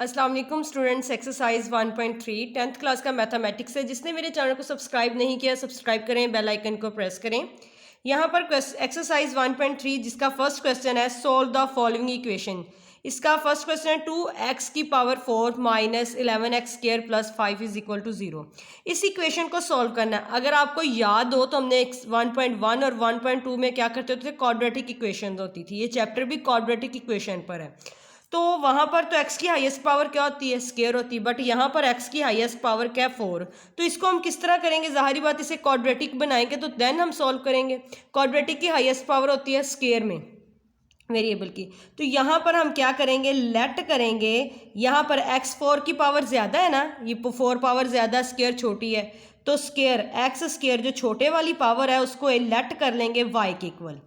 अस्सलाम वालेकुम students. Exercise 1.3 10th class का मैथमेटिक्स है। जिसने मेरे चैनल को सब्सक्राइब नहीं किया सब्सक्राइब करें, बेल आइकन को प्रेस करें। यहाँ पर एक्सरसाइज 1.3 जिसका फर्स्ट क्वेश्चन है सोल्व द फॉलोइंग इक्वेशन। इसका फर्स्ट क्वेश्चन है 2x की power 4 minus 11x square plus 5 is equal to 0। इस इक्वेशन को सॉल्व करना है। अगर आपको याद हो तो हमने 1.1 और 1.2 में क्या करते थे, क्वाड्रेटिक इक्वेशन होती थी। ये चैप्टर भी क्वाड्रेटिक इक्वेशन पर है। तो वहाँ पर तो x की हाईएस्ट पावर क्या होती है, स्क्वायर होती है, बट यहाँ पर x की हाईएस्ट पावर क्या है, 4। तो इसको हम किस तरह करेंगे, ज़ाहिरी बात इसे क्वाड्रेटिक बनाएंगे तो देन हम सॉल्व करेंगे। क्वाड्रेटिक की हाईएस्ट पावर होती है स्क्वायर में वेरिएबल की। तो यहाँ पर हम क्या करेंगे, लेट करेंगे। यहाँ पर x 4 की पावर ज़्यादा है ना, ये 4 पावर ज़्यादा, स्क्वायर छोटी है, तो स्क्वायर x स्क्वायर जो छोटे वाली पावर है उसको लेट कर लेंगे y के इक्वल।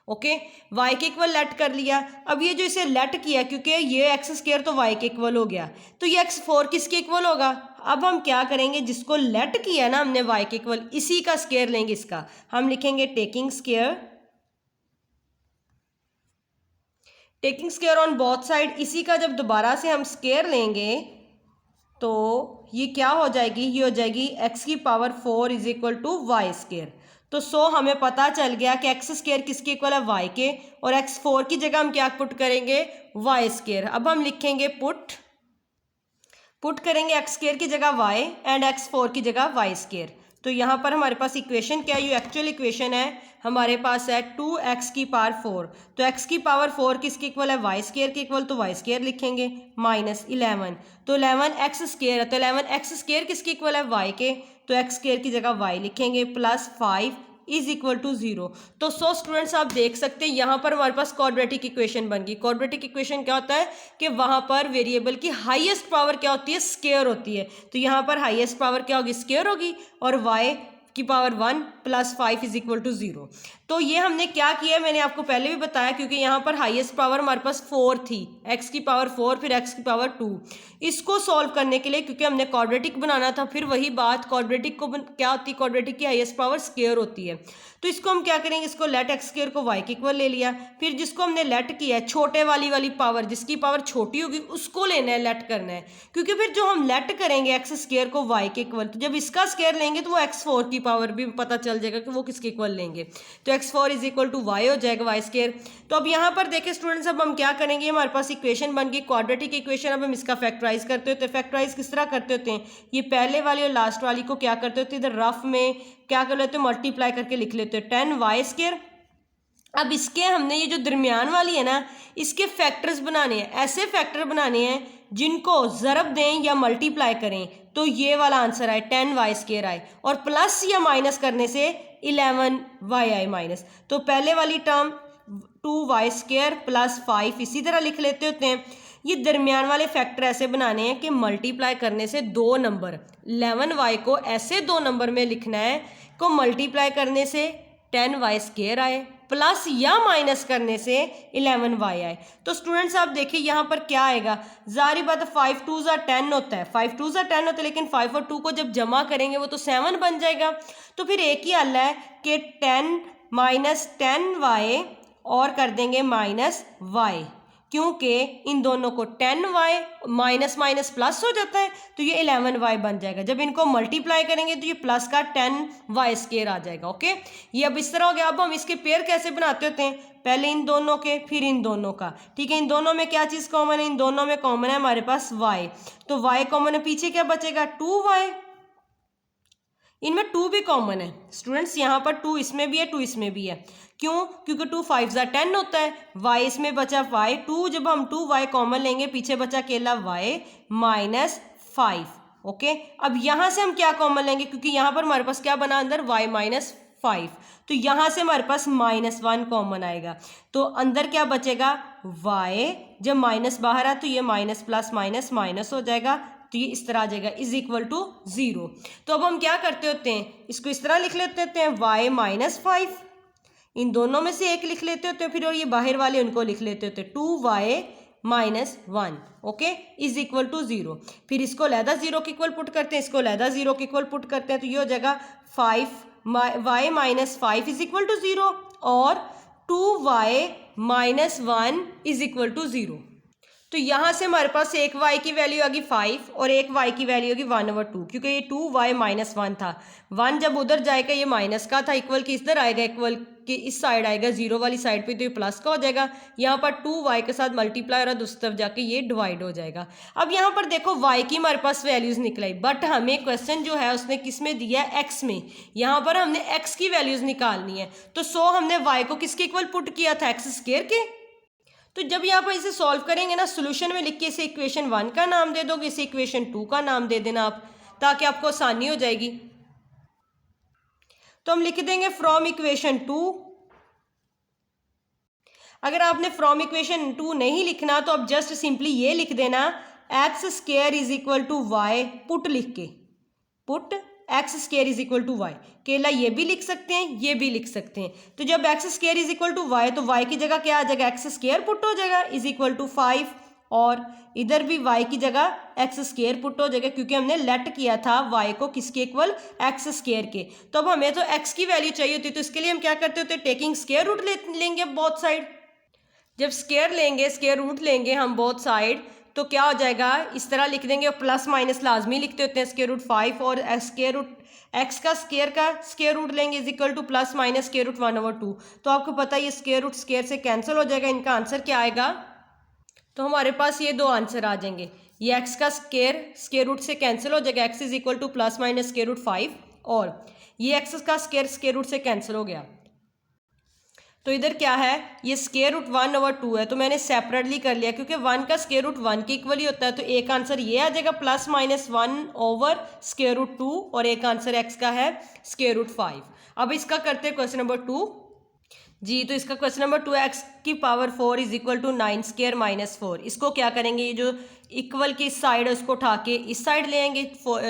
ओके, y के इक्वल लेट कर लिया। अब ये जो इसे लेट किया, क्योंकि ये एक्स स्क्वायर तो y के इक्वल हो गया, तो ये x4 किसके इक्वल होगा। अब हम क्या करेंगे, जिसको लेट किया ना हमने y के इक्वल, इसी का स्क्वायर लेंगे। इसका हम लिखेंगे taking square on both side. इसी का जब दोबारा से हम स्क्वायर लेंगे तो ये क्या हो जाएगी, ये हो जाएगी x की power 4 is equal to y square. तो हमें पता चल गया कि एक्स स्क्वायर किसके इक्वल है, y के, और x4 की जगह हम क्या पुट करेंगे, वाई स्क्वायर। अब हम लिखेंगे पुट करेंगे एक्स स्क्वायर की जगह y एंड x4 की जगह वाई स्क्वायर। तो यहाँ पर हमारे पास इक्वेशन क्या है, ये एक्चुअल इक्वेशन है, हमारे पास है 2x की पावर 4। तो x की पावर 4 किसके इक्वल है, वाई स्क्वायर के इक्वल, तो वाई स्क्वायर लिखेंगे माइनस 11। तो 11 एक्स स्क्वायर है, तो 11 एक्स स्क्वायर किसके इक्वल है, y के, तो एक्स स्क्वायर की जगह y लिखेंगे प्लस 5 इज इक्वल टू 0। तो स्टूडेंट्स आप देख सकते हैं यहाँ पर हमारे पास क्वाड्रेटिक इक्वेशन बन गई। क्वाड्रेटिक इक्वेशन क्या होता है कि वहाँ पर वेरिएबल की हाईएस्ट पावर क्या होती है, स्क्वायर होती है। तो यहाँ पर हाईएस्ट पावर क्या होगी, स्क्वायर होगी, और y की power 1 plus 5 is equal to 0। तो ये हमने क्या किया, मैंने आपको पहले भी बताया, क्योंकि यहाँ पर हाईएस्ट पावर हमारे पास 4 थी, x की पावर 4 फिर x की पावर 2। इसको सॉल्व करने के लिए, क्योंकि हमने क्वाड्रेटिक बनाना था, फिर वही बात, क्वाड्रेटिक को क्या होती है, क्वाड्रेटिक की हाईएस्ट पावर स्क्वायर होती है। तो इसको हम क्या करेंगे, इसको लेट एक्स स्क्वायर को y के इक्वल ले लिया। फिर जिसको हमने लेट किया है, छोटे वाली पावर, जिसकी पावर छोटी होगी उसको लेना है, लेट करना है, क्योंकि फिर जो हम लेट करेंगे एक्स स्क्वायर को y के इक्वल, तो जब इसका स्क्वायर लेंगे तो वो x4 की पावर भी पता चल जाएगा कि वो किसके इक्वल लेंगे। तो x4 is equal to y हो जाएगा, वाई स्क्वायर। तो अब यहाँ पर देखें स्टूडेंट्स, अब हम क्या करेंगे, हमारे पास इक्वेशन बन गई क्वाड्रेटिक इक्वेशन। अब हम इसका फैक्टराइज करते होते हैं। फैक्टराइज किस तरह करते होते हैं, ये पहले वाली और लास्ट वाली को क्या करते होते हैं, इधर रफ में क्या कर लेते हैं, मल्टीप्लाई करके लिख लेते हैं 10 वाई स्क्वायर। अब इसके हमने ये जो दरमियान वाली है ना, इसके फैक्टर्स बनाने हैं, ऐसे फैक्टर बनाने हैं जिनको ज़रब दें या मल्टीप्लाई करें तो ये वाला आंसर आए 10 वाई स्क्वायर आए, और प्लस या माइनस करने से 11 वाई आए माइनस। तो पहले वाली टर्म 2 वाई स्क्वायर प्लस 5 इसी तरह लिख लेते होते हैं। ये दरमियान वाले फैक्टर ऐसे बनाने हैं कि मल्टीप्लाई करने से 2 नंबर, 11 वाई को ऐसे 2 नंबर में लिखना है को मल्टीप्लाई करने से 10 वाई स्क्वायर आए, प्लस या माइनस करने से 11 वाई आए। तो स्टूडेंट्स आप देखिए यहाँ पर क्या आएगा, ज़ाहिर बात है 5 2 10 होता है, 5 2 10 होता है, लेकिन 5 और 2 को जब जमा करेंगे वो तो 7 बन जाएगा। तो फिर एक ही हल है कि 10 माइनस 10 वाई और कर देंगे माइनस वाई, क्योंकि इन दोनों को 10 वाई माइनस माइनस प्लस हो जाता है, तो ये 11 वाई बन जाएगा। जब इनको मल्टीप्लाई करेंगे तो ये प्लस का 10 वाई स्क्वायर आ जाएगा। ओके, ये अब इस तरह हो गया। अब हम इसके पेयर कैसे बनाते होते हैं, पहले इन दोनों के फिर इन दोनों का। ठीक है, इन दोनों में क्या चीज़ कॉमन है, इन दोनों में कॉमन है हमारे पास y। तो y कॉमन है, पीछे क्या बचेगा 2y, इनमें 2 भी कॉमन है स्टूडेंट्स, यहाँ पर 2 इसमें भी है 2 इसमें भी है। क्यों, क्योंकि 2 5 10 होता है, y इसमें बचा 5, 2 जब हम 2y कॉमन लेंगे पीछे बचा अकेला y माइनस 5। ओके, अब यहाँ से हम क्या कॉमन लेंगे, क्योंकि यहाँ पर हमारे पास क्या बना अंदर y माइनस 5, तो यहाँ से हमारे पास -1 कॉमन आएगा। तो अंदर क्या बचेगा y, जब माइनस बाहर है तो ये माइनस प्लस माइनस माइनस हो जाएगा, तो ये इस तरह आ जाएगा इज इक्वल टू 0। तो अब हम क्या करते होते हैं, इसको इस तरह लिख लेते होते हैं y माइनस 5, इन दोनों में से एक लिख लेते होते हैं, फिर और ये बाहर वाले उनको लिख लेते होते हैं 2y minus 1। Okay, is equal to 0। फिर इसको लहदा 0 के इक्वल पुट करते हैं, इसको लहदा 0 के इक्वल पुट करते हैं, तो ये हो जाएगा 5y minus 5 is equal to 0 और 2y minus 1 is equal to 0। तो यहाँ से हमारे पास एक y की वैल्यू आ गई 5 और एक y की वैल्यू होगी 1/2, क्योंकि ये 2y माइनस 1 था। 1 जब उधर जाएगा ये माइनस का था, इक्वल की इधर आएगा, इक्वल की इस साइड आएगा, जीरो वाली साइड पे, तो ये प्लस का हो जाएगा। यहाँ पर 2y के साथ मल्टीप्लाई और दूसरी तरफ जाके ये डिवाइड हो जाएगा। अब यहाँ पर देखो y की हमारे पास वैल्यूज़ निकलाई, बट हमें क्वेश्चन जो है उसने किस में दिया है, x में। यहाँ पर हमने x की वैल्यूज़ निकालनी है, तो हमने y को किसके इक्वल पुट किया था, एक्स स्क्वायर के। तो जब यहाँ पर इसे सॉल्व करेंगे ना, सोल्यूशन में लिख के इसे इक्वेशन 1 का नाम दे दोगे, इसे इक्वेशन 2 का नाम दे देना आप, ताकि आपको आसानी हो जाएगी। तो हम लिख देंगे फ्रॉम इक्वेशन 2। अगर आपने फ्रॉम इक्वेशन 2 नहीं लिखना तो आप जस्ट सिंपली ये लिख देना, x square is equal to y, put लिख के, put x square is equal to y. केला ये भी लिख सकते हैं, ये भी लिख सकते हैं। तो जब x square is equal to y, तो वाई की जगह क्या आ जाएगा, एक्स स्क्वायर पुट हो जाएगा, इज इक्वल टू 5, और इधर भी वाई की जगह एक्स स्क्वायर पुट हो जाएगा, क्योंकि हमने लेट किया था वाई को किसके इक्वल, एक्स स्क्वायर के। तो अब हमें तो एक्स की वैल्यू चाहिए होती है, तो इसके लिए हम क्या करते होते हैं, टेकिंग स्क्वायर रूट लेंगे बोथ साइड। जब स्क्वायर लेंगे, स्क्वायर रूट लेंगे हम बोथ साइड, तो क्या हो जाएगा, इस तरह लिख देंगे, प्लस माइनस लाजमी लिखते होते हैं, स्क्वायर रूट 5 और स्क्वायर रूट एक्स का स्क्वायर रूट लेंगे is equal to plus minus square root 1/2। तो आपको पता है ये स्क्वायर रूट स्क्वायर से कैंसिल हो जाएगा, इनका आंसर क्या आएगा, तो हमारे पास ये दो आंसर आ जाएंगे। ये एक्स का स्क्वायर रूट से कैंसिल हो जाएगा, x is equal to plus minus square root 5, और ये एक्स का स्क्वायर रूट से कैंसिल हो गया। तो इधर क्या है, ये स्क्वायर रूट 1/2 है, तो मैंने सेपरेटली कर लिया, क्योंकि 1 का स्क्वायर रूट 1 के इक्वल ही होता है। तो एक आंसर ये आ जाएगा प्लस माइनस 1/√2, और एक आंसर एक्स का है स्क्वायर रूट 5। अब इसका करते हैं क्वेश्चन नंबर 2 जी। तो इसका क्वेश्चन नंबर 2, एक्स की power 4 is equal to 9 square minus 4। इसको क्या करेंगे, ये जो इक्वल की साइड है उसको उठा के इस साइड ले आएंगे,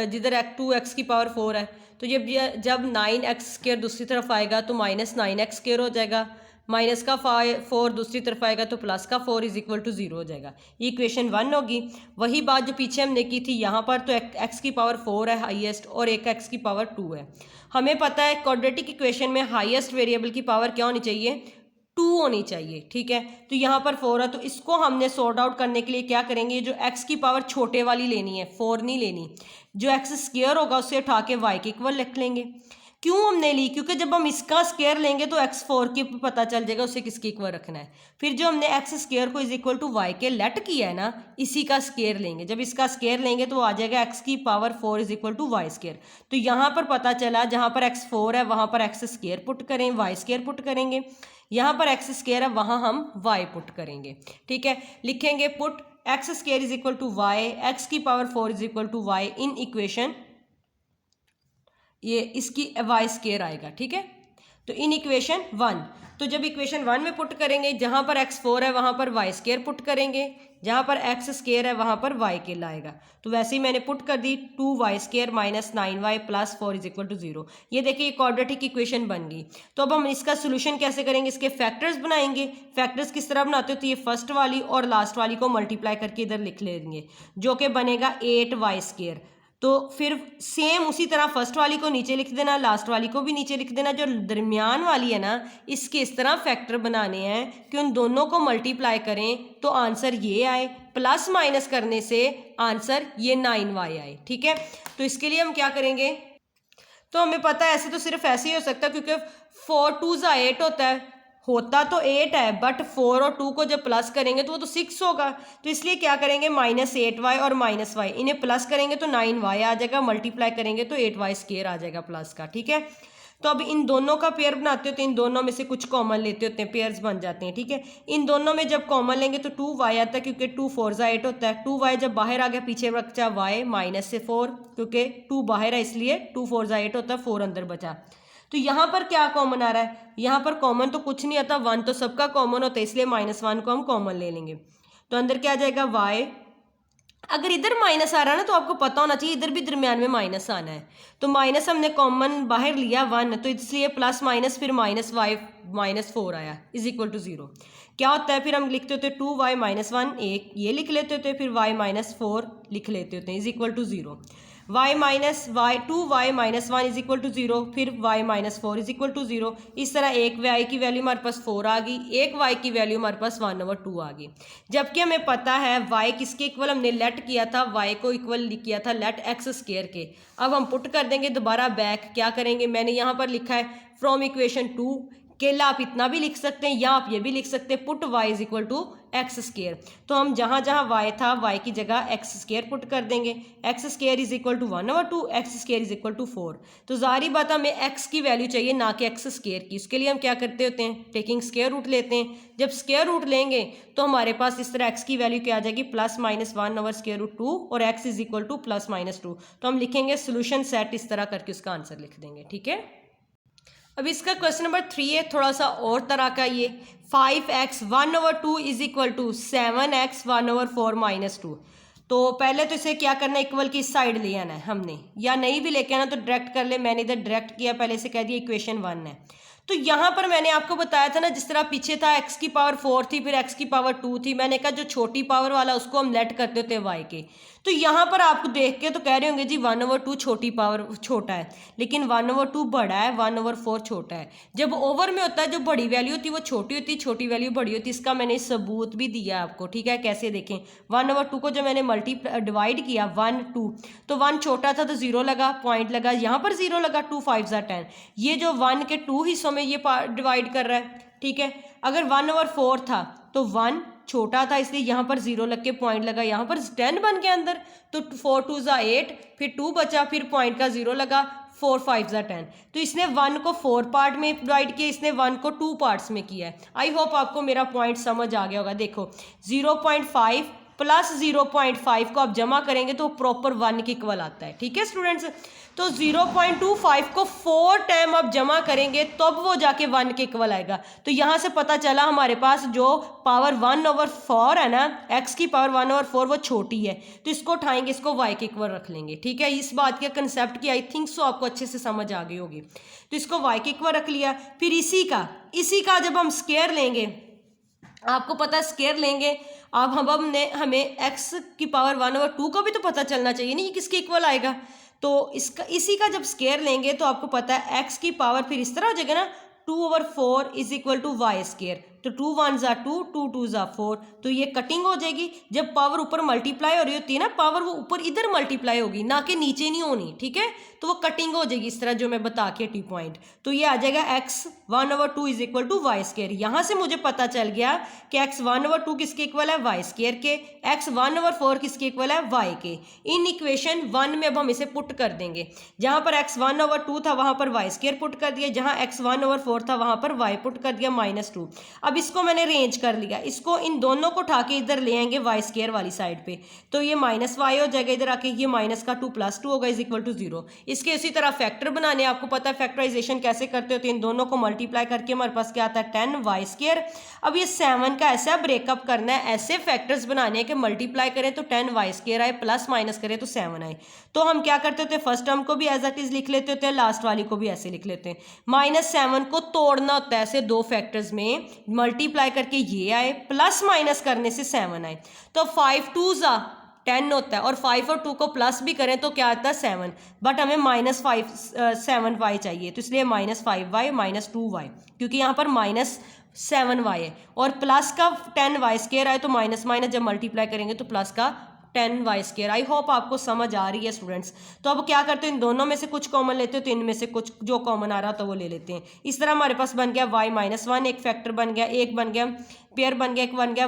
जिधर 2x की पावर 4 है। तो जब 9x स्क्वायर दूसरी तरफ आएगा तो माइनस 9x स्क्वायर हो जाएगा, माइनस का 4 दूसरी तरफ आएगा तो प्लस का 4 इज इक्वल टू 0 हो जाएगा। ये इक्वेशन 1 होगी। वही बात जो पीछे हमने की थी, यहाँ पर तो एक्स की पावर 4 है हाईएस्ट, और एक एक्स की पावर 2 है। हमें पता है क्वाड्रेटिक इक्वेशन में हाईएस्ट वेरिएबल की पावर क्या होनी चाहिए, 2 होनी चाहिए, ठीक है। तो यहाँ पर 4 है, तो इसको हमने सॉर्ट आउट करने के लिए क्या करेंगे, जो एक्स की पावर छोटे वाली लेनी है, 4 नहीं लेनी, जो एक्स स्क्वायर होगा उससे उठा के वाई के इक्वल लिख लेंगे। क्यों हमने ली, क्योंकि जब हम इसका स्क्वायर लेंगे तो x4 की पता चल जाएगा उसे किसके इक्वल रखना है। फिर जो हमने एक्स स्क्वायर को इज इक्वल टू वाई के लेट किया है ना, इसी का स्क्वायर लेंगे। जब इसका स्क्वायर लेंगे तो आ जाएगा एक्स की power 4 is equal to y square. तो यहाँ पर पता चला, जहाँ पर x4 है वहाँ पर एक्स स्क्वायर पुट करें, वाई स्क्वायर पुट करेंगे, यहाँ पर एक्स स्क्वायर है वहाँ हम वाई पुट करेंगे, ठीक है। लिखेंगे put x square is equal to Y, X की power 4 is equal to Y in equation, ये इसकी वाई स्क्वायर आएगा, ठीक है। तो इन इक्वेशन 1, तो जब इक्वेशन 1 में पुट करेंगे, जहाँ पर x4 है वहाँ पर वाई स्क्वायर पुट करेंगे, जहाँ पर एक्स स्क्वायर है वहाँ पर वाई के लाएगा। तो वैसे ही मैंने पुट कर दी, 2y square minus 9y plus 4 is equal to 0। ये देखिए क्वाड्रेटिक इक्वेशन बन गई। तो अब हम इसका सोल्यूशन कैसे करेंगे, इसके फैक्टर्स बनाएंगे। फैक्टर्स किस तरह बनाते हो, तो ये फर्स्ट वाली और लास्ट वाली को मल्टीप्लाई करके इधर लिख लेंगे, जो कि बनेगा 8y स्क्वायर। तो फिर सेम उसी तरह फर्स्ट वाली को नीचे लिख देना, लास्ट वाली को भी नीचे लिख देना। जो दरमियान वाली है ना, इसके इस तरह फैक्टर बनाने हैं कि उन दोनों को मल्टीप्लाई करें तो आंसर ये आए, प्लस माइनस करने से आंसर ये 9y आए, ठीक है। तो इसके लिए हम क्या करेंगे, तो हमें पता है ऐसे तो सिर्फ ऐसे ही हो सकता है, क्योंकि 4 2 8 होता तो 8 है, बट 4 और 2 को जब प्लस करेंगे तो वो तो 6 होगा। तो इसलिए क्या करेंगे, -8y और -y इन्हें प्लस करेंगे तो 9y आ जाएगा, मल्टीप्लाई करेंगे तो 8y स्क्वायर आ जाएगा प्लस का, ठीक है। तो अब इन दोनों का पेयर बनाते होते हैं, इन दोनों में से कुछ कॉमन लेते होते हैं, पेयर्स बन जाते हैं, ठीक है। इन दोनों में जब कॉमन लेंगे तो 2y आता है, क्योंकि 2 4 8 होता है। 2y जब बाहर आ गया, पीछे बचा y माइनस से 4, क्योंकि 2 बाहर है इसलिए 2 4 8 होता है, 4 अंदर बचा। तो यहाँ पर क्या कॉमन आ रहा है, यहाँ पर कॉमन तो कुछ नहीं आता, 1 तो सबका कॉमन होता है, इसलिए -1 को हम कॉमन ले लेंगे। तो अंदर क्या आ जाएगा y। अगर इधर माइनस आ रहा है ना, तो आपको पता होना चाहिए इधर भी दरमियान में माइनस आना है। तो माइनस हमने कॉमन बाहर लिया 1, तो इसलिए प्लस माइनस फिर -y -4 आया इज इक्वल टू 0। क्या होता है, फिर हम लिखते होते 2y -1 एक ये लिख लेते होते, फिर y -4 लिख लेते होते हैं is equal to 0। y minus y 2y minus 1 is equal to 0, फिर y minus 4 is equal to 0। इस तरह एक y की वैल्यू हमारे पास 4 आ गई, एक y की वैल्यू हमारे पास 1/2 आ गई। जबकि हमें पता है y किसके इक्वल हमने लेट किया था, y को इक्वल किया था लेट एक्स स्क्वायर के। अब हम पुट कर देंगे दोबारा बैक, क्या करेंगे, मैंने यहाँ पर लिखा है फ्रॉम इक्वेशन 2, केला आप इतना भी लिख सकते हैं या आप ये भी लिख सकते हैं put y is equal to x square. तो हम जहाँ जहाँ y था y की जगह एक्स स्क्वायर पुट कर देंगे। X square is equal to 1/2, x square is equal to 4। तो जाहिर बात हमें x की वैल्यू चाहिए ना कि एक्स स्क्वायर की। उसके लिए हम क्या करते होते हैं, टेकिंग स्क्वायर रूट लेते हैं। जब स्क्वायर रूट लेंगे तो हमारे पास इस तरह x की वैल्यू क्या आ जाएगी, +-1/√2 और x इज इक्वल टू +-2। तो हम लिखेंगे सोल्यूशन सेट, इस तरह करके उसका आंसर लिख देंगे। ठीक है, अब इसका क्वेश्चन नंबर 3 है, थोड़ा सा और तरह का। ये 5x 1/2 is equal to 7x 1/4 - 2। तो पहले तो इसे क्या करना है, इक्वल की साइड ले आना है हमने, या नहीं भी लेके आना तो डायरेक्ट कर ले। मैंने इधर डायरेक्ट किया, पहले से कह दिया इक्वेशन 1 है। तो यहाँ पर मैंने आपको बताया था ना, जिस तरह पीछे था x की पावर 4 थी, फिर x की पावर 2 थी। मैंने कहा जो छोटी पावर वाला उसको हम लेट करते होते y के। तो यहाँ पर आपको देख के तो कह रहे होंगे जी 1/2 छोटी पावर छोटा है, लेकिन 1/2 बड़ा है, 1/4 छोटा है। जब ओवर में होता है, जो बड़ी वैल्यू होती है वो छोटी होती है, छोटी वैल्यू बड़ी होती है। इसका मैंने सबूत भी दिया आपको, ठीक है। कैसे देखें, 1/2 को जब मैंने डिवाइड किया 1 2, तो 1 छोटा था तो 0 लगा, पॉइंट लगा, यहाँ पर 0 लगा, 2 5 = 10। ये जो 1 के 2 हिस्सों में ये डिवाइड कर रहा है, ठीक है। अगर 1/4 था तो 1 छोटा था, इसलिए यहाँ पर 0 लग के पॉइंट लगा, यहाँ पर 10 बन गया अंदर। तो 4 2 = 8, फिर 2 बचा, फिर पॉइंट का 0 लगा, 4 5 = 10। तो इसने 1 को 4 पार्ट में डिवाइड किया, इसने 1 को 2 पार्ट्स में किया है। आई होप आपको मेरा पॉइंट समझ आ गया होगा। देखो 0.5 प्लस 0.5 को आप जमा करेंगे तो प्रॉपर 1 के इक्वल आता है, ठीक है स्टूडेंट्स। तो 0.25 को 4 टाइम आप जमा करेंगे तब वो जाके 1 के इक्वल आएगा। तो यहाँ से पता चला हमारे पास जो पावर 1/4 है ना, x की पावर 1/4 वो छोटी है, तो इसको उठाएंगे, इसको y के इक्वल रख लेंगे, ठीक है। इस बात के कंसेप्ट की आई थिंक सो आपको अच्छे से समझ आ गई होगी। तो इसको y के इक्वल रख लिया। फिर इसी का जब हम स्क्वायर लेंगे, आपको पता है स्क्वायर लेंगे, अब हमें x की पावर 1/2 को भी तो पता चलना चाहिए नहीं, ये किसके इक्वल आएगा। तो इसी का जब स्क्वायर लेंगे तो आपको पता है x की पावर फिर इस तरह हो जाएगा ना, 2/4 is equal to y square. तो 2 1 = 2, 2 2 = 4। तो ये कटिंग हो जाएगी। जब पावर ऊपर मल्टीप्लाई हो रही होती है ना, पावर वो ऊपर इधर मल्टीप्लाई होगी, ना कि नीचे नहीं होनी, ठीक है। तो वो कटिंग हो जाएगी इस तरह जो मैं बता के टी पॉइंट। तो ये आ जाएगा x 1/2 is equal to y square. यहाँ से मुझे पता चल गया कि x 1/2 किसके इक्वल है, y स्क्वायर के, x 1/4 किसके इक्वल है, y के। इन इक्वेशन 1 में अब हम इसे पुट कर देंगे। जहाँ पर x 1/2 था वहाँ पर y स्क्वायर पुट कर दिया, जहाँ x 1/4 था वहाँ पर y पुट कर दिया -2। अब इसको मैंने रेंज कर लिया, इसको इन दोनों को उठा के इधर ले आएंगे y स्क्वायर वाली साइड पे, तो ये -y हो जाएगा इधर आके, ये माइनस का 2 + 2 होगा इज इक्वल टू 0। इसके इसी तरह फैक्टर बनाने, आपको पता है फैक्टराइजेशन कैसे करते होते हैं, इन दोनों को मल्टीप्लाई करके हमारे पास क्या आता है 10y²। अब ये 7 का ऐसा ब्रेकअप करना है, ऐसे फैक्टर्स बनाने हैं कि मल्टीप्लाई करें तो 10y² आए, प्लस माइनस करें तो 7 आए। तो हम क्या करते होते हैं, फर्स्ट टर्म को भी एज इट इज लिख लेते होते हैं, लास्ट वाली को भी ऐसे लिख लेते हैं। -7 को तोड़ना होता है ऐसे दो फैक्टर्स में, मल्टीप्लाई करके ये आए, प्लस माइनस करने से 7 आए। तो 5 2 = 10 होता है, और 5 और 2 को प्लस भी करें तो क्या आता है 7, बट हमें -7y चाहिए, तो इसलिए -5y -2y, क्योंकि यहाँ पर -7y है, और प्लस का 10y² आए तो माइनस माइनस जब मल्टीप्लाई करेंगे तो प्लस का 10y²। आई होप आपको समझ आ रही है स्टूडेंट्स। तो अब क्या करते हैं, इन दोनों में से कुछ कॉमन लेते हो, तो इनमें से कुछ जो कॉमन आ रहा तो वो ले लेते हैं। इस तरह हमारे पास बन गया y -1 एक फैक्टर बन गया, एक बन गया पेयर बन गया, एक बन गया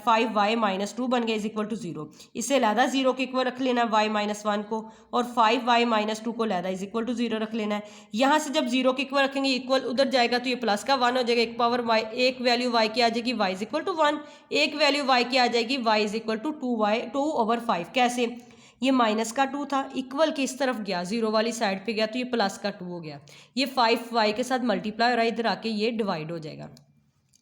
5y -2 बन गया इज इक्वल टू 0। इससे लहदा 0 के इक्वल रख लेना है y -1 को, और 5y -2 को लहदा इज इक्वल टू 0 रख लेना है। यहाँ से जब 0 के इक्वल रखेंगे, इक्वल उधर जाएगा तो ये प्लस का 1 हो जाएगा, एक पावर y, एक वैल्यू y की आ जाएगी y इज इक्वल टू 1, एक वैल्यू y की आ जाएगी y इज इक्वल टू 2/5। कैसे, ये माइनस का 2 था, इक्वल के इस तरफ गया, 0 वाली साइड पे गया तो ये प्लस का 2 हो गया, ये 5y के साथ मल्टीप्लाई हो रहा है, इधर आके ये डिवाइड हो जाएगा।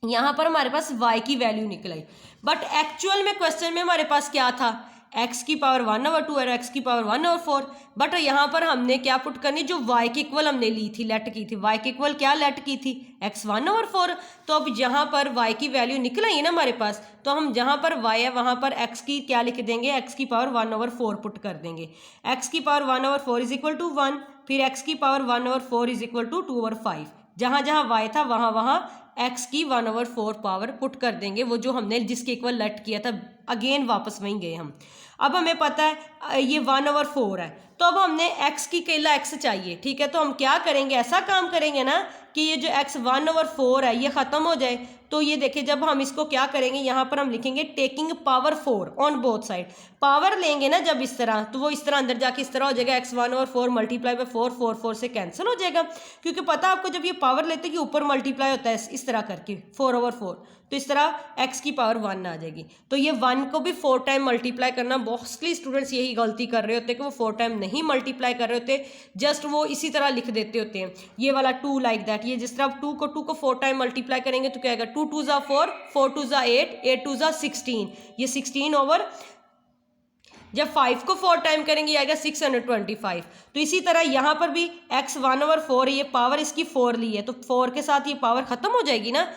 यहाँ पर हमारे पास y की वैल्यू निकल आई, बट एक्चुअल में क्वेश्चन में हमारे पास क्या था, एक्स की पावर 1/2 और एक्स की पावर 1/4, बट यहाँ पर हमने क्या पुट करनी, जो वाई की इक्वल हमने ली थी, लेट की थी, वाई की इक्वल क्या लेट की थी, एक्स 1/4। तो अब जहाँ पर वाई की वैल्यू निकल आई है ना हमारे पास, तो हम जहाँ पर वाई है वहाँ पर एक्स की क्या लिख देंगे, एक्स की पावर 1/4 पुट कर देंगे। एक्स की पावर 1/4 इज इक्वल टू 1, फिर एक्स की पावर 1/4 इज इक्वल टू 2/5। जहाँ जहाँ वाई था वहाँ वहाँ एक्स की 1/4 पावर पुट कर देंगे, वो जो हमने जिसके इक्वल लेट किया था, अगेन वापस वहीं गए हम। अब हमें पता है ये 1/4 है, तो अब हमने x की केला x चाहिए, ठीक है। तो हम क्या करेंगे, ऐसा काम करेंगे ना कि ये जो x 1/4 है ये ख़त्म हो जाए। तो ये देखिए, जब हम इसको क्या करेंगे, यहाँ पर हम लिखेंगे taking power 4 on both side. Power लेंगे ना जब इस तरह, तो वो इस तरह अंदर जाके इस तरह हो जाएगा, x 1/4 मल्टीप्लाई बाय 4, 4 4 से कैंसिल हो जाएगा, क्योंकि पता आपको जब ये पावर लेते हैं कि ऊपर मल्टीप्लाई होता है इस तरह करके 4/4, तो इस तरह x की पावर 1 आ जाएगी। तो ये 1 को भी 4 टाइम मल्टीप्लाई करना, मोस्टली स्टूडेंट्स यही गलती कर रहे होते हैं कि वो 4 टाइम नहीं मल्टीप्लाई कर रहे होते, जस्ट वो इसी तरह लिख देते होते हैं, ये वाला 2 लाइक दैट। ये जिस तरह आप 2 को 4 टाइम मल्टीप्लाई करेंगे तो क्या आएगा, 2 2 ज़ा 4, 4 2 ज़ा 8, 8 2 ज़ा 16, ये 16 ओवर, जब 5 को 4 टाइम करेंगे ये आएगा 625। तो इसी तरह यहाँ पर भी x 1/4 ये पावर इसकी 4 ली है, तो 4 के साथ ये पावर खत्म हो जाएगी ना।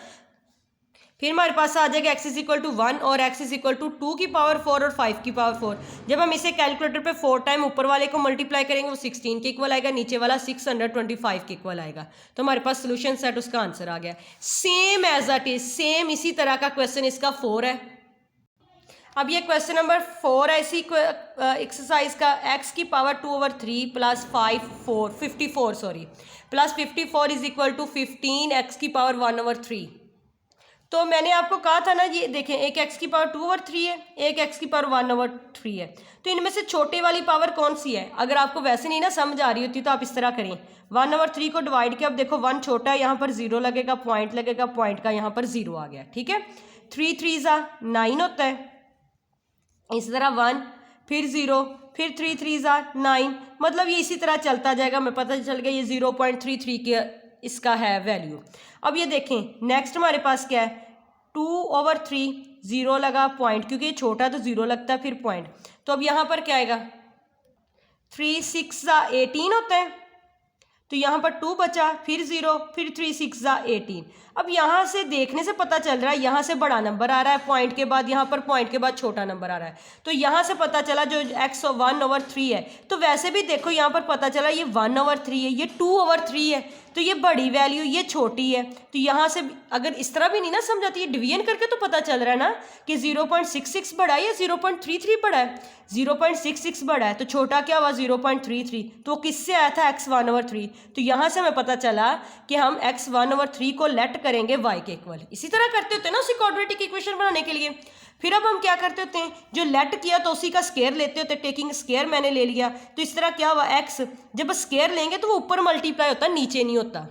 फिर हमारे पास आ जाएगा x इज इक्वल टू 1 और x इज इक्वल टू 2 की पावर 4 और 5 की पावर 4। जब हम इसे कैलकुलेटर पे 4 टाइम ऊपर वाले को मल्टीप्लाई करेंगे वो 16 के इक्वल आएगा, नीचे वाला 625 के इक्वल आएगा। तो हमारे पास सोल्यूशन सेट, उसका आंसर आ गया। Same as it is, same इसी तरह का क्वेश्चन इसका 4 है। अब ये क्वेश्चन नंबर 4 है इसी एक्सरसाइज का, x की power 2/3 plus 54 sorry plus 54 is equal to 15 x की पावर 1/3। तो मैंने आपको कहा था ना, ये देखें, एक x की पावर 2/3 है, एक x की पावर 1/3 है, तो इनमें से छोटे वाली पावर कौन सी है। अगर आपको वैसे नहीं ना समझ आ रही होती तो आप इस तरह करें, 1/3 को डिवाइड किया, अब देखो 1 छोटा है, यहाँ पर 0 लगेगा, पॉइंट लगेगा, पॉइंट का यहाँ पर 0 आ गया, ठीक है। 3 3 ज़ा 9 होता है, इस तरह 1 फिर 0 फिर 3 3 ज़ा 9, मतलब ये इसी तरह चलता जाएगा। हमें पता चल गया ये 0.33 के इसका है वैल्यू। अब ये देखें नेक्स्ट हमारे पास क्या है, 2/3, 0 लगा, पॉइंट, क्योंकि ये छोटा तो 0 लगता है, फिर पॉइंट। तो अब यहाँ पर क्या आएगा, 3 6 ज़ा 18 होता है, तो यहाँ पर 2 बचा, फिर 0 फिर 3 6 ज़ा 18। अब यहाँ से देखने से पता चल रहा है यहाँ से बड़ा नंबर आ रहा है पॉइंट के बाद, यहाँ पर पॉइंट के बाद छोटा नंबर आ रहा है, तो यहाँ से पता चला जो x 1/3 है। तो वैसे भी देखो यहाँ पर पता चला ये 1/3 है, ये 2/3 है, तो ये बड़ी वैल्यू, ये छोटी है। तो यहाँ से अगर इस तरह भी नहीं ना समझाती, ये डिवीजन करके तो पता चल रहा है ना कि 0.66 बड़ा है या 0.33 बड़ा है। 0.66 बड़ा है तो छोटा क्या हुआ, 0.33, तो किससे आया था, x 1/3। तो यहाँ से हमें पता चला कि हम x 1/3 को लेट करेंगे y के इक्वल। इसी तरह करते होते हैं ना उसी क्वाड्रेटिक इक्वेशन बनाने के लिए। फिर अब हम क्या करते होते हैं, जो लेट किया तो उसी का स्केयर लेते होते हैं, टेकिंग स्केयर मैंने ले लिया, तो इस तरह क्या हुआ, x जब स्केयर लेंगे तो वो ऊपर मल्टीप्लाई होता है, नीचे नहीं होता,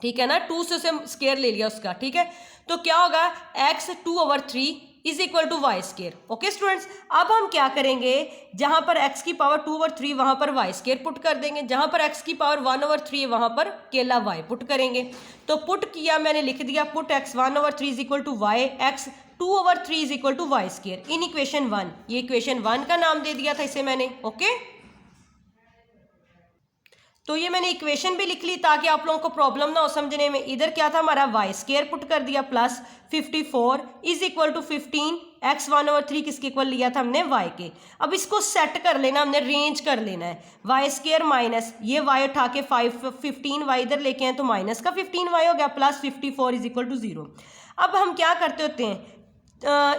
ठीक है ना। 2 से उसे स्केयर ले लिया उसका, ठीक है। तो क्या होगा, x 2/3 is equal to y square. Okay students, अब हम क्या करेंगे, जहां पर x की पावर 2/3 वहां पर वाई स्केयर पुट कर देंगे, जहां पर x की पावर 1/3 वहां पर केला y पुट करेंगे। तो पुट किया, मैंने लिख दिया, put x 1/3 is equal to y, x 2/3 is equal to y square in equation 1। ये इक्वेशन 1 का नाम दे दिया था इसे मैंने, ओके। तो ये मैंने इक्वेशन भी लिख ली ताकि आप लोगों को प्रॉब्लम ना हो समझने में। इधर क्या था हमारा, वाई स्केयर पुट कर दिया, plus 54 is equal to 15 x 1/3 किसके इक्वल लिया था हमने, y के। अब इसको सेट कर लेना, हमने रेंज कर लेना है, वाई स्केयर माइनस ये y उठा के 15y इधर लेके आए तो माइनस का 15y हो गया, प्लस 54 इज इक्वल टू 0। अब हम क्या करते होते हैं,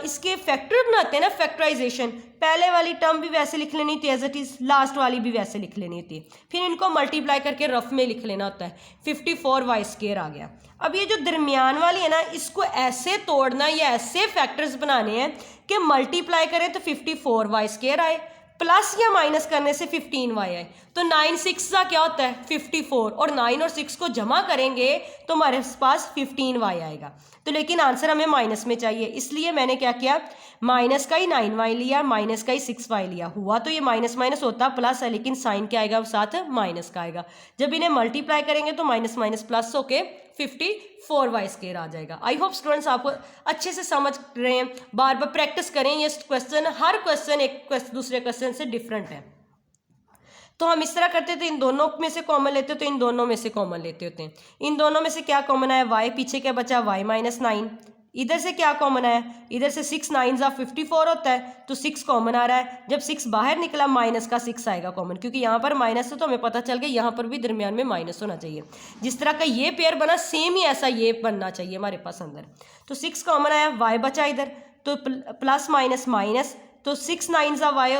इसके फैक्टर बनाते हैं ना, फैक्टराइजेशन। पहले वाली टर्म भी वैसे लिख लेनी थी एज इट इज, लास्ट वाली भी वैसे लिख लेनी थी, फिर इनको मल्टीप्लाई करके रफ में लिख लेना होता है। 54y स्केयर आ गया। अब ये जो दरमियान वाली है ना, इसको ऐसे तोड़ना या ऐसे फैक्टर्स बनाने हैं कि मल्टीप्लाई करें तो 54y स्केयर आए, प्लस या माइनस करने से 15y आए। तो 9 6 का क्या होता है, 54, और 9 और 6 को जमा करेंगे तो हमारे पास 15y आएगा। तो लेकिन आंसर हमें माइनस में चाहिए, इसलिए मैंने क्या किया, माइनस का ही 9y लिया, माइनस का ही 6y लिया, हुआ तो ये माइनस माइनस होता प्लस है, लेकिन साइन क्या आएगा साथ माइनस का आएगा। जब इन्हें मल्टीप्लाई करेंगे तो माइनस माइनस प्लस होके 54y² आ जाएगा। आई होप स्टूडेंट्स आपको अच्छे से समझ रहे हैं, बार बार प्रैक्टिस करें, ये क्वेश्चन हर क्वेश्चन एक दूसरे क्वेश्चन से डिफरेंट है। तो हम इस तरह करते थे, इन दोनों में से कॉमन लेते तो इन दोनों में से कॉमन लेते होते हैं। इन दोनों में से क्या कॉमन आया y, पीछे क्या बचा y माइनस 9, इधर से क्या कॉमन आया, इधर से 6 9 54 होता है तो 6 कॉमन आ रहा है। जब 6 बाहर निकला माइनस का 6 आएगा कॉमन, क्योंकि यहाँ पर माइनस है तो हमें पता चल गया यहाँ पर भी दरमियान में माइनस होना चाहिए। जिस तरह का ये पेयर बना सेम ही ऐसा ये बनना चाहिए हमारे पास अंदर। तो 6 कॉमन आया, y बचा इधर तो प्लस माइनस माइनस, तो 6 9 y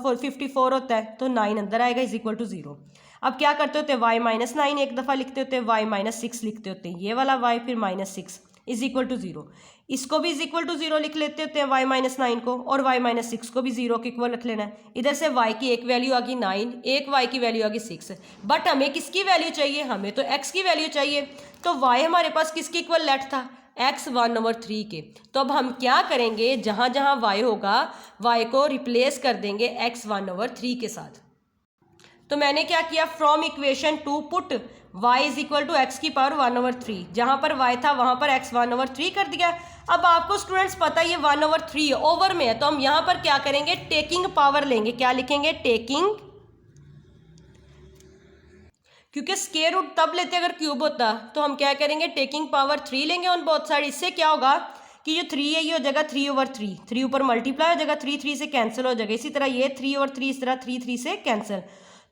54 होता है तो 9 अंदर आएगा इज इक्वल टू 0। अब क्या करते होते हैं, y माइनस 9 एक दफ़ा लिखते होते हैं, y माइनस 6 लिखते होते हैं, ये वाला y फिर माइनस 6 इज इक्वल टू 0। इसको भी इज इक्वल टू 0 लिख लेते होते हैं y माइनस 9 को, और y माइनस 6 को भी 0 के इक्वल रख लेना है। इधर से y की एक वैल्यू आ गई 9, एक y की वैल्यू आ गई 6, बट हमें किसकी वैल्यू चाहिए, हमें तो x की वैल्यू चाहिए। तो y हमारे पास किसके इक्वल लेट था, x 1/3 के। तो अब हम क्या करेंगे, जहाँ जहाँ y होगा y को रिप्लेस कर देंगे x 1/3 के साथ। तो मैंने क्या किया, from equation 2 put y is equal to x की पावर 1/3, जहाँ पर y था वहाँ पर x 1/3 कर दिया। अब आपको स्टूडेंट्स पता है ये 1/3 ओवर में है, तो हम यहाँ पर क्या करेंगे, टेकिंग पावर लेंगे। क्या लिखेंगे, टेकिंग, क्योंकि स्क्वायर रूट तब लेते अगर क्यूब होता, तो हम क्या करेंगे, टेकिंग पावर 3 लेंगे ऑन बोथ साइड। इससे क्या होगा कि ये 3 है ये हो जाएगा 3/3, 3 ऊपर मल्टीप्लाई हो जाएगा, 3 3 से कैंसिल हो जाएगा। इसी तरह ये 3/3 इस तरह 3 3 से कैंसिल।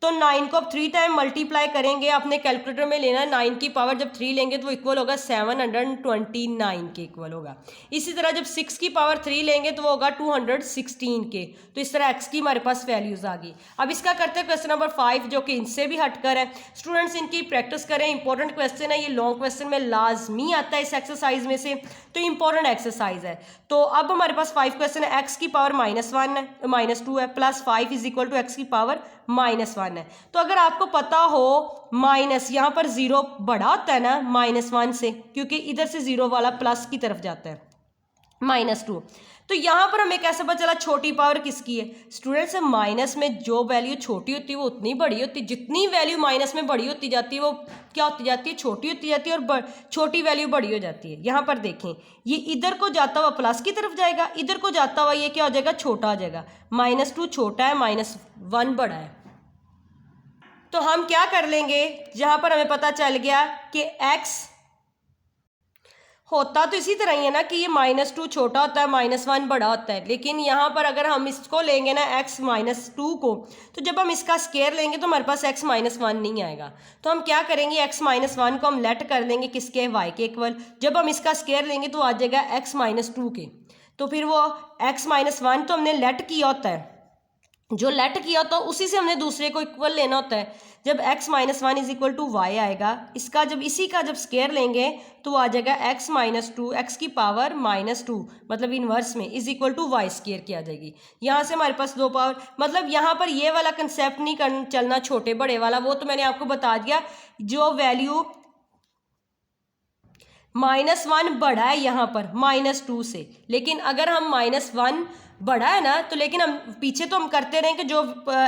तो 9 को अब 3 टाइम मल्टीप्लाई करेंगे, अपने कैलकुलेटर में लेना है 9 की पावर जब 3 लेंगे तो वो इक्वल होगा 729 के इक्वल होगा। इसी तरह जब 6 की पावर 3 लेंगे तो वो होगा 216 के। तो इस तरह x की हमारे पास वैल्यूज आ गई। अब इसका करते हैं क्वेश्चन नंबर 5, जो कि इनसे भी हटकर है। स्टूडेंट्स इनकी प्रैक्टिस करें, इंपॉर्टेंट क्वेश्चन है, ये लॉन्ग क्वेश्चन में लाजमी आता है इस एक्सरसाइज में से, तो इंपॉर्टेंट एक्सरसाइज है। तो अब हमारे पास 5 क्वेश्चन है, x की पावर -1 है, -2 है, plus 5 is equal to x की पावर -1 है। तो अगर आपको पता हो माइनस, यहाँ पर 0 बड़ा होता है ना -1 से, क्योंकि इधर से 0 वाला प्लस की तरफ जाता है, -2। तो यहाँ पर हमें कैसे पता चला छोटी पावर किसकी है। स्टूडेंट्स माइनस में जो वैल्यू छोटी होती है वो उतनी बड़ी होती है, जितनी वैल्यू माइनस में बड़ी होती जाती है वो क्या होती जाती है, छोटी होती जाती है, और छोटी वैल्यू बड़ी हो जाती है। यहाँ पर देखें, ये इधर को जाता हुआ प्लस की तरफ जाएगा, इधर को जाता हुआ ये क्या हो जाएगा, छोटा हो जाएगा। -2 छोटा है, -1 बड़ा है। तो हम क्या कर लेंगे, जहाँ पर हमें पता चल गया कि x होता तो इसी तरह ही है ना कि ये -2 छोटा होता है, -1 बड़ा होता है, लेकिन यहाँ पर अगर हम इसको लेंगे ना x -2 को, तो जब हम इसका स्क्वायर लेंगे तो हमारे पास x -1 नहीं आएगा। तो हम क्या करेंगे, x -1 को हम लेट कर लेंगे किसके, y के इक्वल। जब हम इसका स्क्वायर लेंगे तो आ जाएगा x -2 के। तो फिर वो x -1 तो हमने लेट किया होता है, जो लेट किया होता है उसी से हमने दूसरे को इक्वल लेना होता है। जब x -1 is equal to y आएगा, इसका जब इसी का जब स्क्वायर लेंगे तो आ जाएगा x -2 x की पावर -2, मतलब इनवर्स में is equal to y square की आ जाएगी। यहाँ से हमारे पास 2 पावर, मतलब यहाँ पर ये वाला कंसेप्ट नहीं चलना छोटे बड़े वाला, वो तो मैंने आपको बता दिया। जो वैल्यू -1 बड़ा है यहाँ पर -2 से, लेकिन अगर हम -1 बड़ा है ना, तो लेकिन हम पीछे तो हम करते रहे कि जो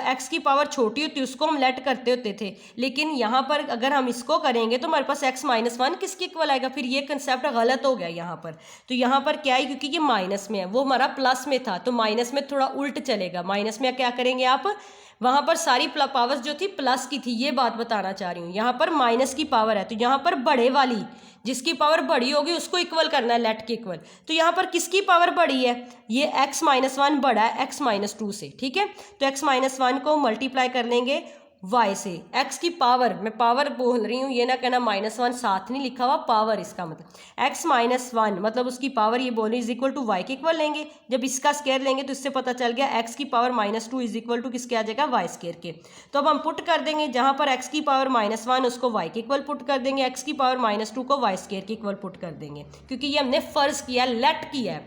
x की पावर छोटी होती है उसको हम लेट करते होते थे, लेकिन यहाँ पर अगर हम इसको करेंगे तो हमारे पास x -1 किसके इक्वल आएगा। फिर ये कंसेप्ट गलत हो गया यहाँ पर। तो यहाँ पर क्या है, क्योंकि ये माइनस में है, वो हमारा प्लस में था, तो माइनस में थोड़ा उल्ट चलेगा। माइनस में क्या करेंगे आप, वहाँ पर सारी पावर्स जो थी प्लस की थी, ये बात बताना चाह रही हूँ। यहाँ पर माइनस की पावर है, तो यहाँ पर बड़े वाली जिसकी पावर बड़ी होगी उसको इक्वल करना है, लेट के इक्वल। तो यहाँ पर किसकी पावर बड़ी है, ये x -1 बड़ा है x -2 से, ठीक है। तो x -1 को मल्टीप्लाई कर लेंगे y से, x की पावर, मैं पावर बोल रही हूँ, ये ना कहना -1 साथ नहीं लिखा हुआ, पावर इसका मतलब x -1 मतलब उसकी पावर ये बोल रही इज इक्वल टू y के इक्वल लेंगे। जब इसका स्क्वायर लेंगे तो इससे पता चल गया x की पावर -2 इज इक्वल टू किसके आ जाएगा, y स्क्वायर के। तो अब हम पुट कर देंगे, जहाँ पर x की पावर -1 उसको y के इक्वल पुट कर देंगे, x की पावर -2 को y स्क्वायर के इक्वल पुट कर देंगे, क्योंकि ये हमने फर्ज किया, लेट किया है।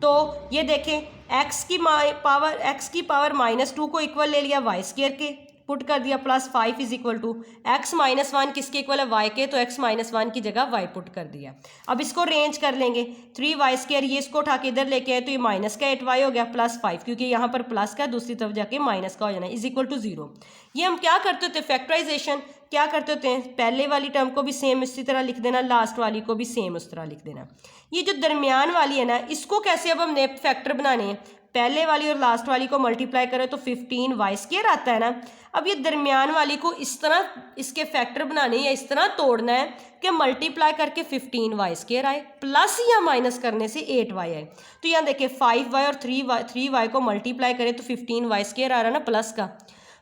तो ये देखें, x की पावर -2 को इक्वल ले लिया y स्क्वायर के, पुट कर दिया, +5 इज इक्वल टू x-1 किसके इक्वल है, y के, तो x-1 की जगह y पुट कर दिया। अब इसको रेंज कर लेंगे, 3y², ये इसको उठा के इधर लेके आए तो ये माइनस का 8y हो गया, +5 क्योंकि यहाँ पर प्लस का दूसरी तरफ जाके माइनस का हो जाना, इज इक्वल टू 0। ये हम क्या करते होते हैं, फैक्टराइजेशन क्या करते होते हैं, पहले वाली टर्म को भी सेम इसी तरह लिख देना, लास्ट वाली को भी सेम उस तरह लिख देना। ये जो दरमियान वाली है ना, इसको कैसे अब हमने फैक्टर बनाने हैं, पहले वाली और लास्ट वाली को मल्टीप्लाई करें तो 15y² आता है ना। अब ये दरमियान वाली को इस तरह इसके फैक्टर बनाने या इस तरह तोड़ना है कि मल्टीप्लाई करके 15y² आए, प्लस या माइनस करने से 8y आए। तो यहाँ देखिए 5y और 3y को मल्टीप्लाई करें तो 15y² आ रहा है ना प्लस का,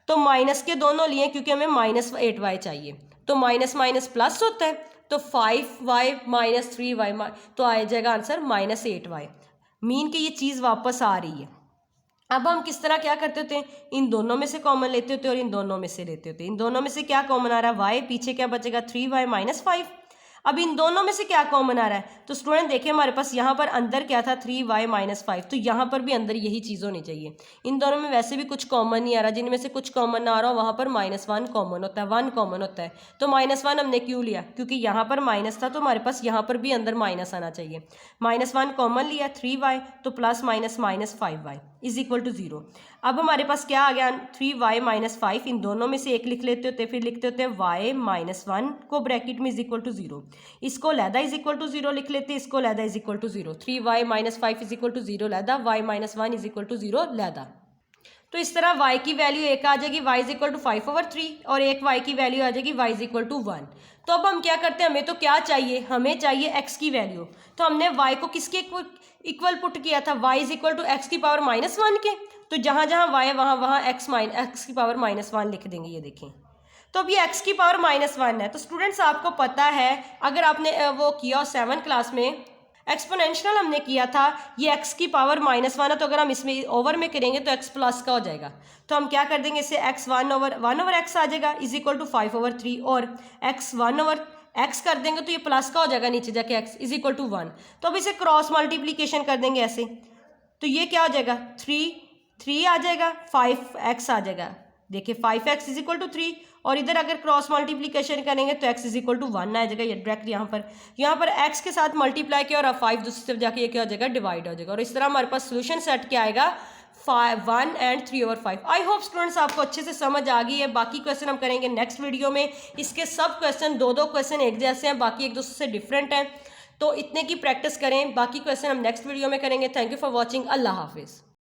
तो माइनस के दोनों लिए क्योंकि हमें -8y चाहिए, तो माइनस माइनस प्लस होता है, तो 5y - 3y तो आ जाएगा आंसर -8y। मीन कि ये चीज़ वापस आ रही है। अब हम किस तरह क्या करते होते हैं, इन दोनों में से कॉमन लेते होते हैं और इन दोनों में से लेते होते हैं। इन दोनों में से क्या कॉमन आ रहा है, y, पीछे क्या बचेगा 3y - 5। अब इन दोनों में से क्या कॉमन आ रहा है, तो स्टूडेंट देखिए हमारे पास यहाँ पर अंदर क्या था 3y - 5, तो यहाँ पर भी अंदर यही चीज़ होनी चाहिए। इन दोनों में वैसे भी कुछ कॉमन नहीं आ रहा, जिनमें से कुछ कॉमन ना आ रहा हो वहाँ पर -1 कॉमन होता है, 1 कॉमन होता है। तो -1 हमने क्यों लिया, क्योंकि यहाँ पर माइनस था तो हमारे पास यहाँ पर भी अंदर माइनस आना चाहिए। -1 कॉमन लिया 3y, तो plus minus -5y is equal to 0। अब हमारे पास क्या आ गया 3y - 5, इन दोनों में से एक लिख लेते होते, फिर लिखते होते y - 1 को ब्रैकेट में इज इक्वल टू 0, इसको लैदा इज इक्वल टू 0 लिख लेते, इसको लैदा is equal to 0, 3y - 5 is equal to 0 लैदा, y - 1 इज इक्वल टू 0 लैदा। तो इस तरह y की वैल्यू एक आ जाएगी, y इज इक्वल टू 5/3, और एक y की वैल्यू आ जाएगी y इज इक्वल टू 1। तो अब हम क्या करते हैं, हमें तो क्या चाहिए, हमें चाहिए x की वैल्यू, तो हमने y को किसके इक्वल पुट किया था, y is equal to x की पावर -1 के, तो जहाँ जहाँ y है वहाँ वहाँ x की पावर -1 लिख देंगे। ये देखें, तो अब ये x की पावर -1 है। तो स्टूडेंट्स आपको पता है, अगर आपने वो किया 7th क्लास में एक्सपोनेंशियल हमने किया था, ये x की पावर -1 है, तो अगर हम इसमें ओवर में करेंगे तो x प्लस का हो जाएगा। तो हम क्या कर देंगे, इसे x 1/x आ जाएगा इज इक्वल टू 5/3, और x 1/x कर देंगे तो ये प्लस का हो जाएगा नीचे जाके x इज इक्वल टू 1। तो अब इसे क्रॉस मल्टीप्लीकेशन कर देंगे ऐसे, तो ये क्या हो जाएगा 3 आ जाएगा, 5x आ जाएगा। देखिए 5x इज इक्वल टू 3, और इधर अगर क्रॉस मल्टीप्लिकेशन करेंगे तो x इज इक्वल टू 1 आ जाएगा, ये डायरेक्ट यहाँ पर x के साथ मल्टीप्लाई किया और 5 दूसरी तरफ जाके ये क्या हो जाएगा, डिवाइड हो जाएगा। और इस तरह हमारे पास सोल्यूशन सेट क्या आएगा 1 and 3/5। आई होप स्टूडेंट्स आपको अच्छे से समझ आ गई है। बाकी क्वेश्चन हम करेंगे नेक्स्ट वीडियो में। इसके सब क्वेश्चन दो क्वेश्चन एक जैसे हैं, बाकी एक दूसरे से डिफरेंट हैं, तो इतने की प्रैक्टिस करें। बाकी क्वेश्चन हम नेक्स्ट वीडियो में करेंगे। Thank you for watching. अल्लाह हाफिज़।